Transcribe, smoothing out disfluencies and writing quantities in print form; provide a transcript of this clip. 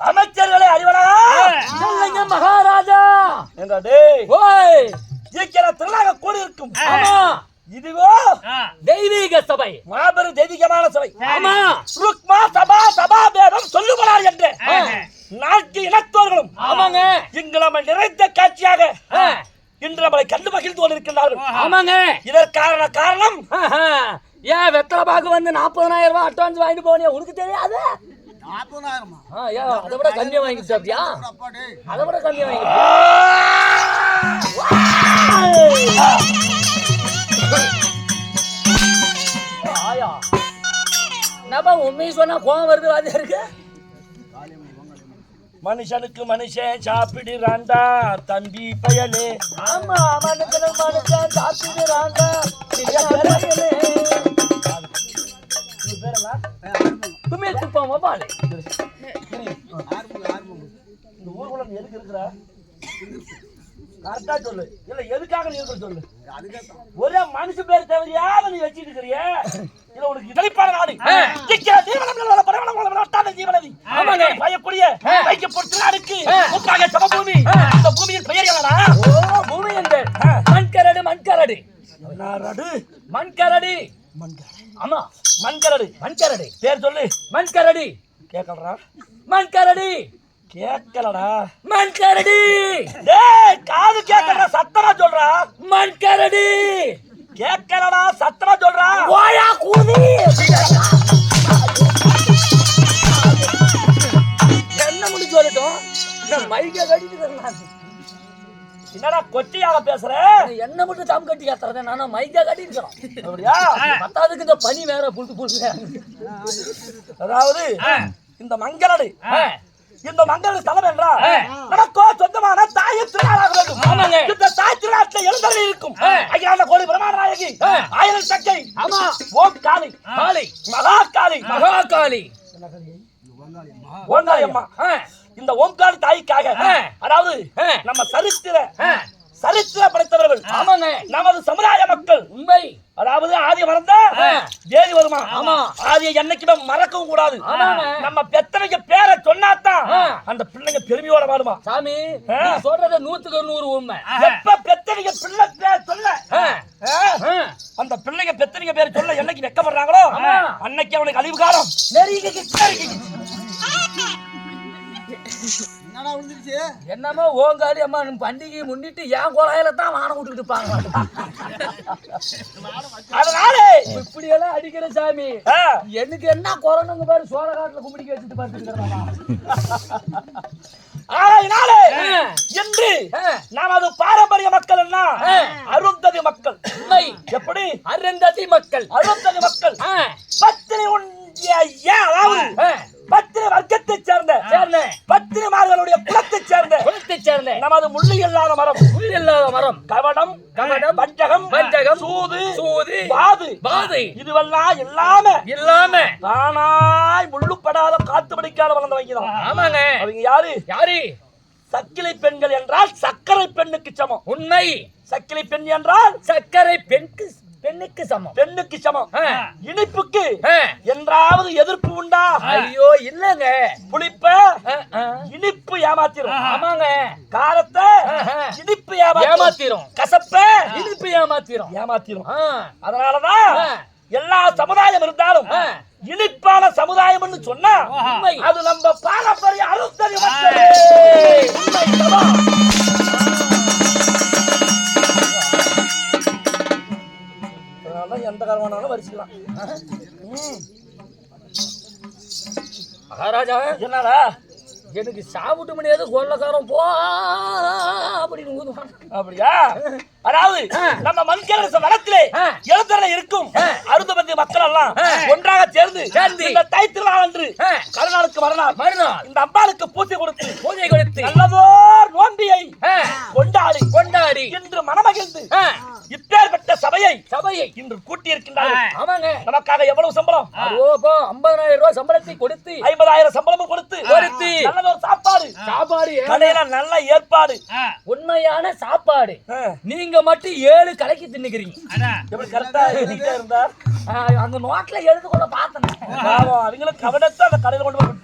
அமைச்சர்களை அறிவனா மகாராஜா திருநாக கூடியிருக்கும். இதுவோ தெய்வீக சபை, மாபெரும் தெய்வீகமான சபை. சபா பேதம் சொல்லுகிறார் என்று நாட்டு இனத்தோர்களும் இங்கு நம்ம நிறைந்த காட்சியாக இன்று நம்மளை கண்டு மகிழ்ந்து கொண்டிருக்கிறார்கள். ஆமாங்க, இதற்கான காரணம் ஏன் வெத்தலை பாக்கு வந்து 40,000 ரூபாய் அட்வான்ஸ் வாங்கிட்டு போனியா? உனக்கு தெரியாது? 40,000 அதை விட கம்மியா வாங்கிட்டு சாப்பிட்டியா? அதை விட கம்மியா வாங்கிட்டு உண்மையை சொன்னா கோவம் வருது வாத்தியாருக்கு. மனுஷனுக்கு மனுஷன் சாப்பிடுறாண்டா தம்பி பயலே. ஆமா, மனுஷனுக்கு மனுஷன் சாப்பிடுறாண்டா பயலே. தும்மே துப்பாம பாரு. இந்த ஊர்வலம் எதுக்கு இருக்கிறா? கரெக்டா சொல்லு. இல்ல எதுக்காக நீ இருக்க சொல்லு. ஒரே மனுஷ பேர் தேவையாவது நீ வச்சிட்டு இருக்கிறிய. இல்ல உனக்கு இடைப்பான நாடு பயக்கூடிய வைக்கப்படுக்கு சமபூமி. இந்த பூமியின் பெயர் என்னடா? பூமி என்று மண்கரடு. மண்கரடு மண்கரடு. ஆமா, மண்கரடு. மண்கரடு பேர் சொல்லு. மண்கரடி. கேட்கலடா? மண்கரடி கேட்கலடா? மண்கரடி. டேய், காது கேட்கலடா, சத்தமா சொல்றா. மண்கரடி கேட்கலடா, சத்தமா சொல்றா. ஓயா கூதி. என்ன முடி சொல்லட்டும், மைக்க கட்டிட்டு இருக்கேன். என்னடா கொட்டியாக பேசுற? என்ன மட்டும் தம் கட்டி கத்துறத நானும் மைக்கா கட்டிட்டு இருக்கேன். அப்படியா? பத்தாவதுக்கு இந்த பனி வேற புழுத்து. அதாவது இந்த மங்களடு, இந்த மங்கள ஸ்தலம் என்றா நமக்கோ சொந்தமான தாய் திருநாளாக வேண்டும். இந்த தாய் திருநாட்டில் எழுந்தருளி இருக்கும் அகிலாண்ட கோடி பிரமாண நாயகி ஆயிரம் சக்கை. ஆமா, ஓம் காளி. காளி மகாகாளி. மகாகாளி ஓங்காளி அம்மா. இந்த ஓங்காளி தாய்க்காக, அதாவது நம்ம சரித்திர படைத்தவர்கள் ஆமாங்க, நமது சமுதாய மக்கள் உண்மை அதாவது ஆதி மறந்தா தேதி வருமா? ஆமா. ஆதியை என்னைக்குமே மறக்கவும் கூடாது. ஆமாங்க. நம்ம பெத்தனைக்கு பேரை சொன்னாதான் அந்த பிள்ளைங்க பெருமையோட வாழுமா. சாமி நீ சொல்றது 100க்கு 100 உண்மை. எப்ப பெத்தனைக்கு பிள்ளை பேர் சொல்ல அந்த பிள்ளைங்க பெத்தனைக்கு பேர் சொல்ல என்னைக்கு வெக்கப்படுறாங்களோ அன்னைக்கு அவனுக்கு அழிவு காலம் என்னடா விழுந்துருச்சு? என்னமோ ஓங்காலி அம்மா பண்டிகை முன்னிட்டு என் குழாயில தான் வானம் விட்டுக்கிட்டு இருப்பாங்க. அதனால இப்படி எல்லாம் அடிக்கிற சாமி எனக்கு என்ன குறனுங்க பாரு சோழ காட்டுல கும்பிடிக்க வச்சுட்டு பார்த்துட்டு ஆகையினாலே என்று நமது பாரம்பரிய மக்கள் என்ன அருந்ததி மக்கள். எப்படி அருந்ததி மக்கள்? அருந்ததி மக்கள் பத்தினி பத்தினி வர்க்கத்தைச் சேர்ந்த பத்தினிமார்களுடைய குலத்தைச் சேர்ந்த நமது முள்ளி இல்லாத மரம் கவடம் வஞ்சகம் சூது பாது இதுவெல்லாம் இல்லாம தானாய் முள்ளுப்படாத காத்து படிக்காத வளர்ந்தவங்க தான். ஆமாங்க. அவங்க யாரு? சக்கிலை பெண்கள் என்றால் சர்க்கரை பெண்ணுக்கு சமம். உண்மை. சக்கிலை பெண் என்றால் சர்க்கரை பெண்ணுக்கு சமம். இனிப்புக்கு என்றாவது எதிர்ப்பு உண்டா? ஐயோ இல்லங்க. புளிப்ப இனிப்பு ஏமாத்திரும். ஆமாங்க. காரத்தை இனிப்பு ஏமாத்திரும். கசப்ப இனிப்பு ஏமாத்திரும். அதனாலதான் எல்லா சமுதாயம் இருந்தாலும் இனிப்பான சமுதாயம் சொன்னா அது நம்ம பாரம்பரிய அருந்ததி மக்களே. எந்த காரணம் வரிசைக்கலாம். மகாராஜா என்னடா எனக்கு சாப்பிட்டு முடியாது கொள்ளக்காரன் போ அப்படின்னு. அப்படியா? அதாவது நம்ம மண்கேரச வனத்திலே எழுத்தரை இருக்கும் அருந்ததி மக்கள் எல்லாம் ஒன்றாக சேர்ந்து இந்த தை திருநாள் அன்று கருநாளுக்கு மறுநாள் இந்த அம்பாளுக்கு பூஜை கொடுத்து நல்லதோர் நோம்பியை கொண்டாடி இன்று மனமகிழ்ந்து இப்பேற்பட்ட சபையை இன்று கூட்டி இருக்கின்றார்கள். ஆமாங்க. நமக்காக எவ்வளவு சம்பளம்? 50,000 ரூபாய் சம்பளத்தை கொடுத்து 50,000 சம்பளமும் கொடுத்து நல்லதொரு சாப்பாடு கடையில நல்ல ஏற்பாடு. உண்மையான சாப்பாடு. நீங்க மட்டும் 7 கலைக்கு தின்னுக்கிறீங்க. எப்படி கரெக்டா இருந்தா அங்க நோட்ல எழுது கொள்ள பார்த்தேன். அவங்களும் கவனத்தை அந்த கடையில கொண்டு போய்